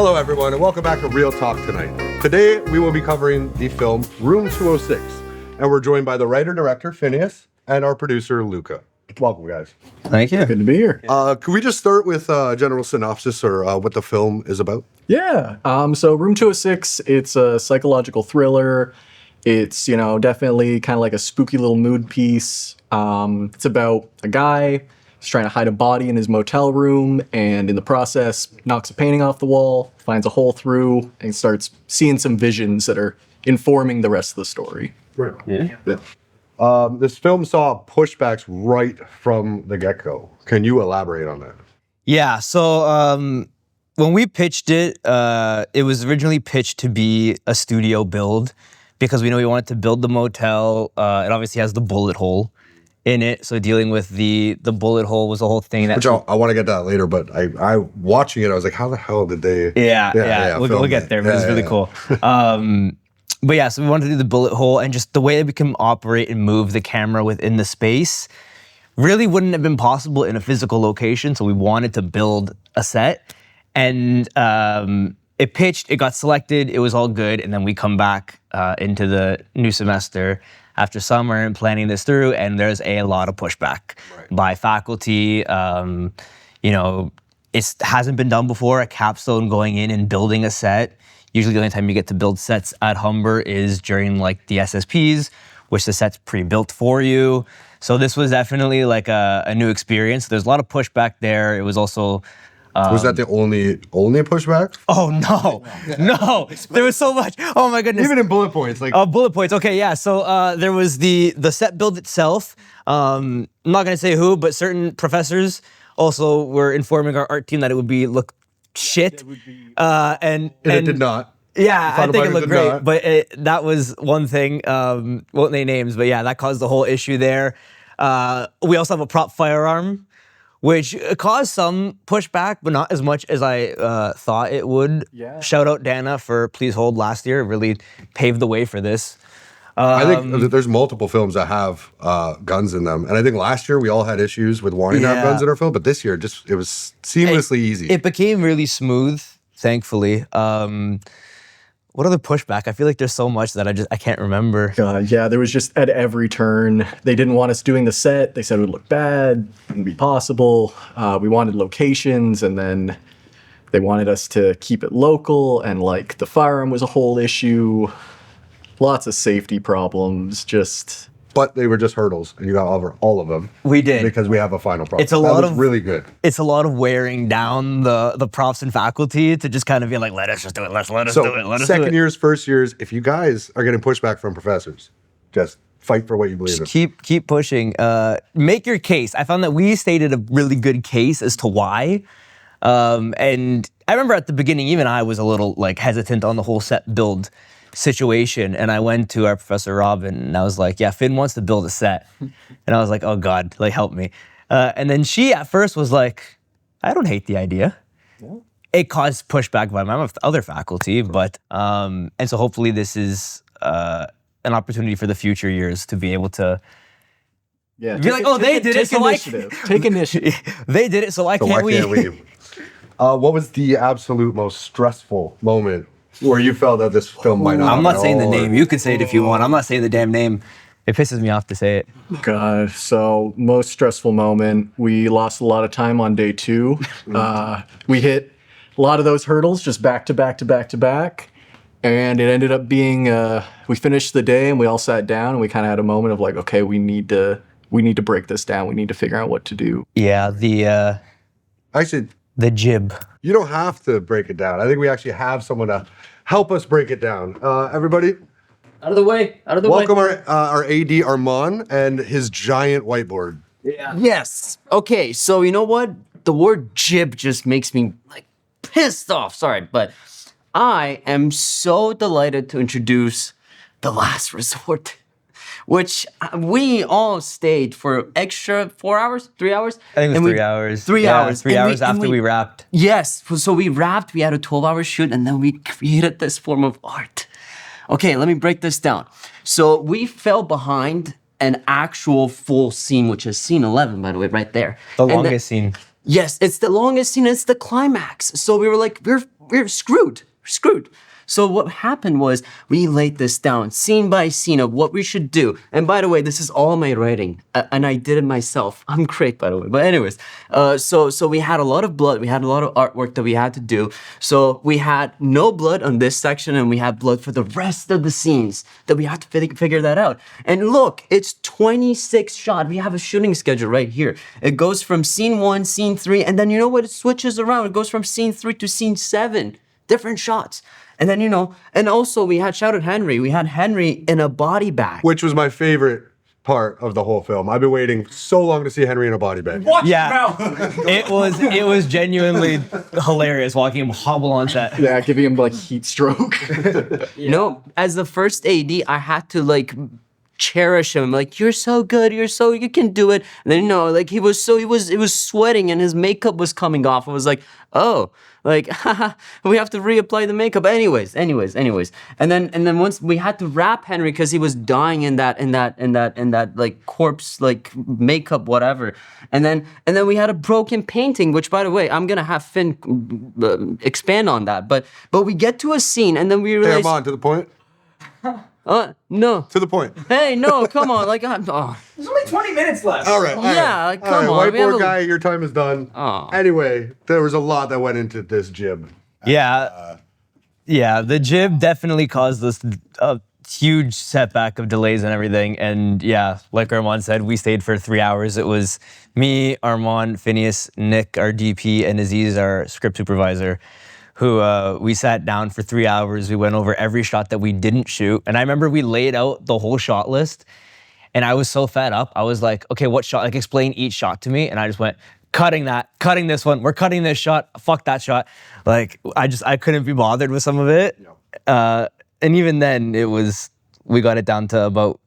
Hello, everyone, and welcome back to Real Talk Tonight. Today, we will be covering the film Room 206, and we're joined by the writer-director, Phinehas, and our producer, Luca. Welcome, guys. Thank you. Good to be here. Could we just start with a general synopsis or what the film is about? Yeah. So Room 206, it's a psychological thriller. It's, definitely kind of like a spooky little mood piece. It's about a guy who's trying to hide a body in his motel room, and in the process, knocks a painting off the wall, finds a hole through, and starts seeing some visions that are informing the rest of the story. Right. Yeah. This film saw pushbacks right from the get-go. Can you elaborate on that? Yeah, so when we pitched it, it was originally pitched to be a studio build because we know we wanted to build the motel. It obviously has the bullet hole in it, so dealing with the bullet hole was the whole thing. Which I want to get to that later, but I watching it, I was like, how the hell did they... Yeah, we'll get there, but it's really cool. But yeah, so we wanted to do the bullet hole, and just the way that we can operate and move the camera within the space really wouldn't have been possible in a physical location, so we wanted to build a set. And it pitched, it got selected, it was all good, and then we come back into the new semester after summer and planning this through, and there's a lot of pushback by faculty. It hasn't been done before, a capstone going in and building a set. Usually the only time you get to build sets at Humber is during like the SSPs, which the set's pre-built for you. So this was definitely like a new experience. There's a lot of pushback there. It was also... was that the only pushback? Oh, no. There was so much. Oh my goodness. Even in bullet points. Bullet points. Okay, yeah. So there was the set build itself. I'm not going to say who, but certain professors also were informing our art team that it would look shit. And it did not. Yeah, I think it looked great, but that was one thing. Won't name names, but yeah, that caused the whole issue there. We also have a prop firearm, which caused some pushback, but not as much as I thought it would. Yeah. Shout out Dhanda for Please Hold last year. It really paved the way for this. I think there's multiple films that have guns in them. And I think last year we all had issues with wanting to have guns in our film, but this year it was seamlessly easy. It became really smooth, thankfully. What other pushback? I feel like there's so much that I can't remember. Yeah, there was just at every turn. They didn't want us doing the set. They said it would look bad, wouldn't be possible. We wanted locations, and then they wanted us to keep it local, and like the firearm was a whole issue. Lots of safety problems, But they were just hurdles, and you got over all of them. We did. Because we have a final product. That was really good. It's a lot of wearing down the profs and faculty to just kind of be like, let us just do it, let us do it. Second years, first years, if you guys are getting pushback from professors, just fight for what you believe in. Keep pushing. Make your case. I found that we stated a really good case as to why. And I remember at the beginning, even I was a little like hesitant on the whole set build situation, and I went to our professor Robin and I was like, yeah, Finn wants to build a set. And I was like, oh God, like help me. And then she at first was like, I don't hate the idea. Yeah. It caused pushback by my other faculty, but and so hopefully this is an opportunity for the future years to be able to be like, oh, they did it, so take initiative. They did it, so why can't we? What was the absolute most stressful moment where you felt that this film might not? I'm not saying the name. You can say it if you want. I'm not saying the damn name. It pisses me off to say it. God, so most stressful moment. We lost a lot of time on day 2. We hit a lot of those hurdles just back to back to back to back. And it ended up being, we finished the day and we all sat down and we kind of had a moment of like, okay, we need to break this down. We need to figure out what to do. Yeah, the jib. You don't have to break it down. I think we actually have someone to help us break it down. Everybody, out of the way. Welcome our AD Armand and his giant whiteboard. Yeah. Yes. Okay. So you know what? The word jib just makes me like pissed off. Sorry, but I am so delighted to introduce The Last Resort, which we all stayed for extra 4 hours, 3 hours? I think it was 3 hours. 3 hours. 3 hours after we wrapped. Yes. So we wrapped, we had a 12-hour shoot, and then we created this form of art. Okay, let me break this down. So we fell behind an actual full scene, which is scene 11, by the way, right there. The longest scene. Yes, it's the longest scene. It's the climax. So we were like, we're screwed. We're screwed. So what happened was we laid this down scene by scene of what we should do. And by the way, this is all my writing, and I did it myself. I'm great, by the way. But anyways, so we had a lot of blood. We had a lot of artwork that we had to do. So we had no blood on this section, and we had blood for the rest of the scenes that we had to figure that out. And look, it's 26 shots. We have a shooting schedule right here. It goes from scene 1, scene 3, and then you know what? It switches around. It goes from scene 3 to scene 7. Different shots. And then, and also we had Shouted Henry. We had Henry in a body bag. Which was my favorite part of the whole film. I've been waiting so long to see Henry in a body bag. Watch Yeah, your mouth. it was genuinely hilarious watching him hobble on set. Yeah, giving him like heat stroke. As the first AD, I had to like cherish him. Like, you're so good. You can do it. And then, he was sweating and his makeup was coming off. I was like, oh, like, we have to reapply the makeup. Anyways. And then once we had to wrap Henry because he was dying in that like corpse, like makeup, whatever. And then we had a broken painting, which by the way, I'm gonna have Finn expand on that. But we get to a scene and then we Hey, realize, Armand, to the point. no. To the point. Hey, no, come on. Like, There's only 20 minutes left. All right. Yeah, like, come on, we have Whiteboard a- guy, your time is done. Aw. Anyway, there was a lot that went into this jib. Yeah, the jib definitely caused us a huge setback of delays and everything. And yeah, like Armand said, we stayed for 3 hours. It was me, Armand, Phinehas, Nick, our DP, and Aziz, our script supervisor, who we sat down for 3 hours. We went over every shot that we didn't shoot. And I remember we laid out the whole shot list and I was so fed up. I was like, okay, what shot? Like, explain each shot to me. And I just went, cutting this one. We're cutting this shot. Fuck that shot. Like, I couldn't be bothered with some of it. And even then we got it down to about.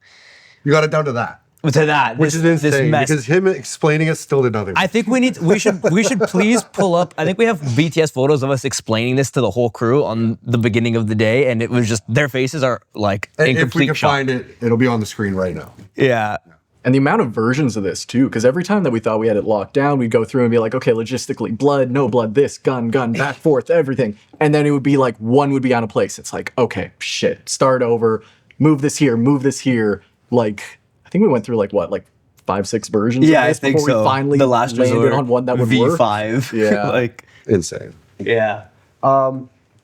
You got it down to that. To that. Which is insane mess. because him explaining it still did nothing. I think we should please pull up. I think we have BTS photos of us explaining this to the whole crew on the beginning of the day, and it was just their faces are like And in if we complete can shock. find it, it'll be on the screen right now. Yeah. And the amount of versions of this too, because every time that we thought we had it locked down, we'd go through and be like, okay, logistically, blood, no blood, this, gun, back, forth, everything. And then it would be like one would be out of place. It's like, okay, shit, start over, move this here. Like, I think we went through like 5-6 versions Yeah, of I this think before so. we finally The last landed resort, on one that would work. V5. Yeah. like, Insane. yeah.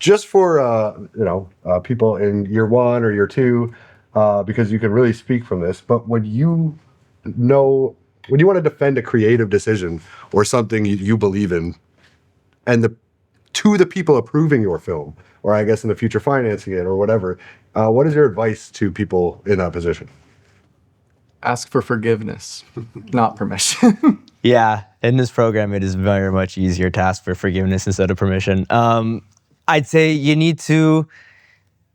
Just for people in year 1 or year 2, because you can really speak from this. But when you want to defend a creative decision or something you believe in, and to the people approving your film, or I guess in the future financing it or whatever, what is your advice to people in that position? Ask for forgiveness, not permission. Yeah, in this program, it is very much easier to ask for forgiveness instead of permission. I'd say you need to.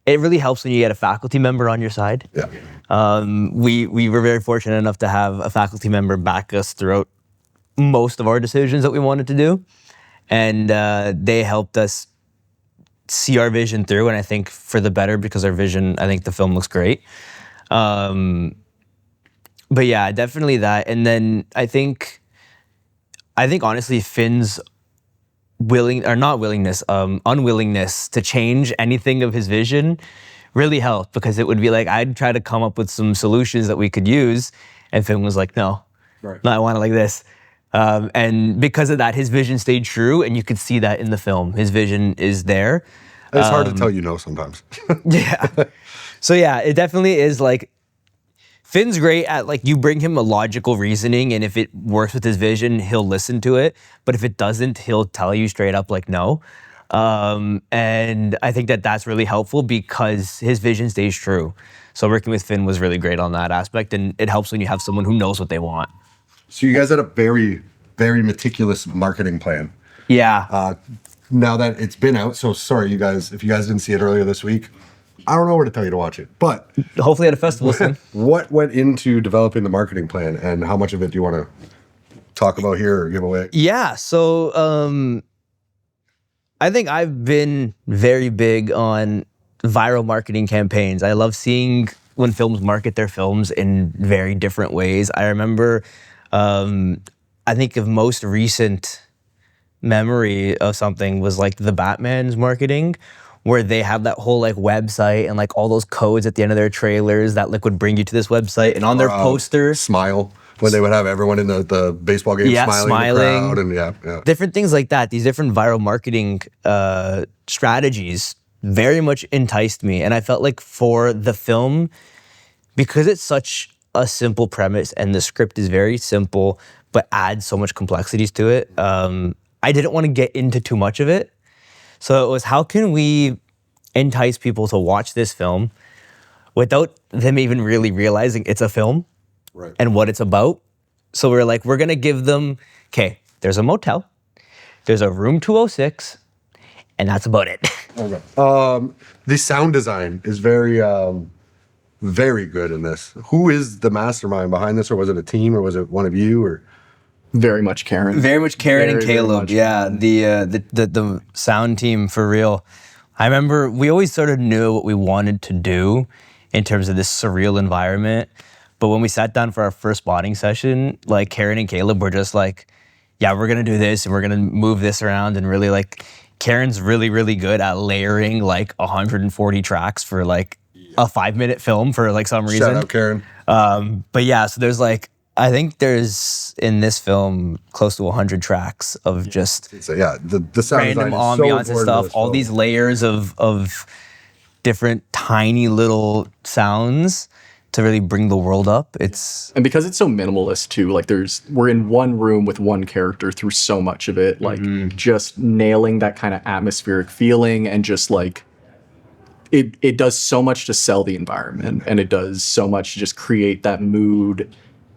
It really helps when you get a faculty member on your side. Yeah. We were very fortunate enough to have a faculty member back us throughout most of our decisions that we wanted to do, and they helped us see our vision through. And I think for the better, because our vision, I think the film looks great. But yeah, definitely that. And then I think honestly, Finn's unwillingness to change anything of his vision really helped, because it would be like, I'd try to come up with some solutions that we could use. And Finn was like, no, I want it like this. And because of that, his vision stayed true. And you could see that in the film. His vision is there. It's hard to tell no sometimes. Yeah. So yeah, it definitely is like, Finn's great at like, you bring him a logical reasoning, and if it works with his vision, he'll listen to it. But if it doesn't, he'll tell you straight up like no. And I think that that's really helpful because his vision stays true. So working with Finn was really great on that aspect, and it helps when you have someone who knows what they want. So you guys had a very, very meticulous marketing plan. Yeah. Now that it's been out, so sorry you guys, if you guys didn't see it earlier this week, I don't know where to tell you to watch it, but Hopefully at a festival soon. what went into developing the marketing plan, and how much of it do you want to talk about here or give away? Yeah, so I think I've been very big on viral marketing campaigns. I love seeing when films market their films in very different ways. I remember, I think of most recent memory of something was like the Batman's marketing, where they have that whole like website and like all those codes at the end of their trailers that like would bring you to this website, and on their poster, Smile, when they would have everyone in the baseball game smiling. In the crowd, and yeah. different things like that. These different viral marketing strategies very much enticed me, and I felt like for the film, because it's such a simple premise and the script is very simple but adds so much complexities to it, I didn't want to get into too much of it. So it was, how can we entice people to watch this film without them even really realizing it's a film and what it's about? So we're like, we're gonna give them, okay, there's a motel, there's a room 206, and that's about it. The sound design is very good in this. Who is the mastermind behind this, or was it a team, or was it one of you, or? Very much Karen. Very much Karen and Very Caleb. much. Yeah, the sound team for real. I remember we always sort of knew what we wanted to do in terms of this surreal environment. But when we sat down for our first spotting session, like Karen and Caleb were just like, yeah, we're gonna do this and we're gonna move this around, and really like Karen's really, really good at layering like 140 tracks for like a 5-minute film for like some reason. Shout out Karen. But yeah, so there's like, I think there's in this film close to 100 tracks of just So yeah, the sound random design is so ambiance and important to stuff, this all film. these layers of different tiny little sounds to really bring the world up. It's And because it's so minimalist too, like we're in one room with one character through so much of it, like just nailing that kind of atmospheric feeling, and just like it does so much to sell the environment, and it does so much to just create that mood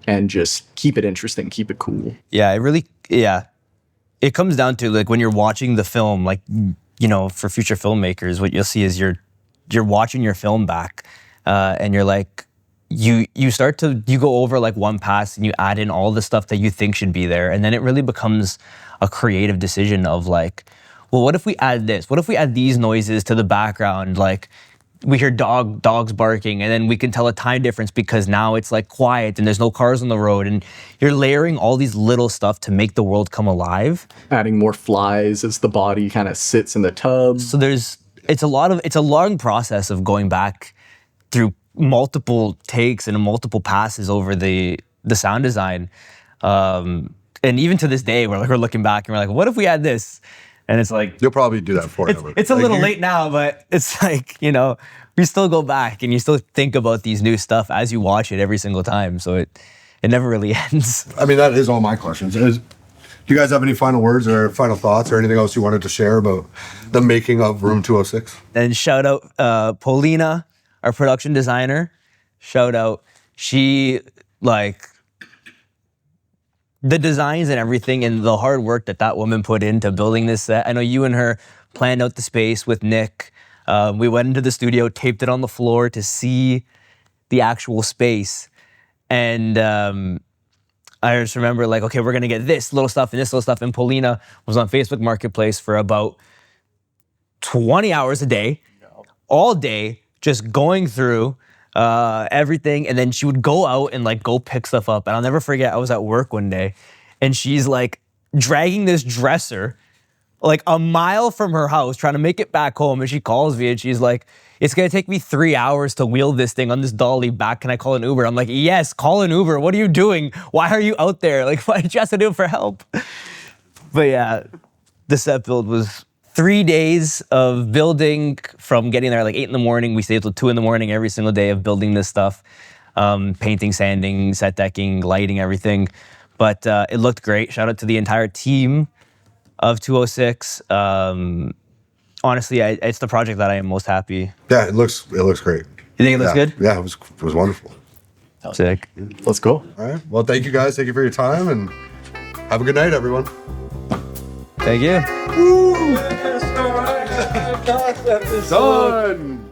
and just keep it interesting, keep it cool. yeah, it really, yeah. It comes down to like when you're watching the film, like, you know, for future filmmakers, what you'll see is you're watching your film back, and you're like, you go over like one pass and you add in all the stuff that you think should be there, and then it really becomes a creative decision of like, well, what if we add this? What if we add these noises to the background? Like, we hear dogs barking, and then we can tell a time difference because now it's like quiet and there's no cars on the road, and you're layering all these little stuff to make the world come alive. Adding more flies as the body kind of sits in the tub. So it's a long process of going back through multiple takes and multiple passes over the sound design. And even to this day, we're looking back and we're like, what if we had this? And it's like, You'll probably do that forever. it's a little late now, but it's like, you know, we still go back and you still think about these new stuff as you watch it every single time. So it never really ends. I mean, that is all my questions. Do you guys have any final words or final thoughts or anything else you wanted to share about the making of Room 206? And shout out Paulina, our production designer. Shout out. She, like, the designs and everything and the hard work that woman put into building this set. I know you and her planned out the space with Nick. We went into the studio, taped it on the floor to see the actual space. And I just remember like, okay, we're gonna get this little stuff and this little stuff. And Paulina was on Facebook Marketplace for about 20 hours a day, all day, just going through everything. And then she would go out and like go pick stuff up. And I'll never forget, I was at work one day and she's like dragging this dresser like a mile from her house, trying to make it back home. And she calls me and she's like, it's gonna take me 3 hours to wheel this thing on this dolly back. Can I call an Uber? I'm like, yes, call an Uber. What are you doing? Why are you out there? Like, why did you have to do it for help? But yeah, the set build was 3 days of building, from getting there at like 8 in the morning. We stayed till 2 in the morning every single day of building this stuff. Painting, sanding, set decking, lighting, everything. But it looked great. Shout out to the entire team of 206. Honestly, it's the project that I am most happy. Yeah, it looks great. You think it looks good? Yeah, it was wonderful. Sick. Let's go. All right. Well, thank you guys. Thank you for your time, and have a good night, everyone. Thank you. Done.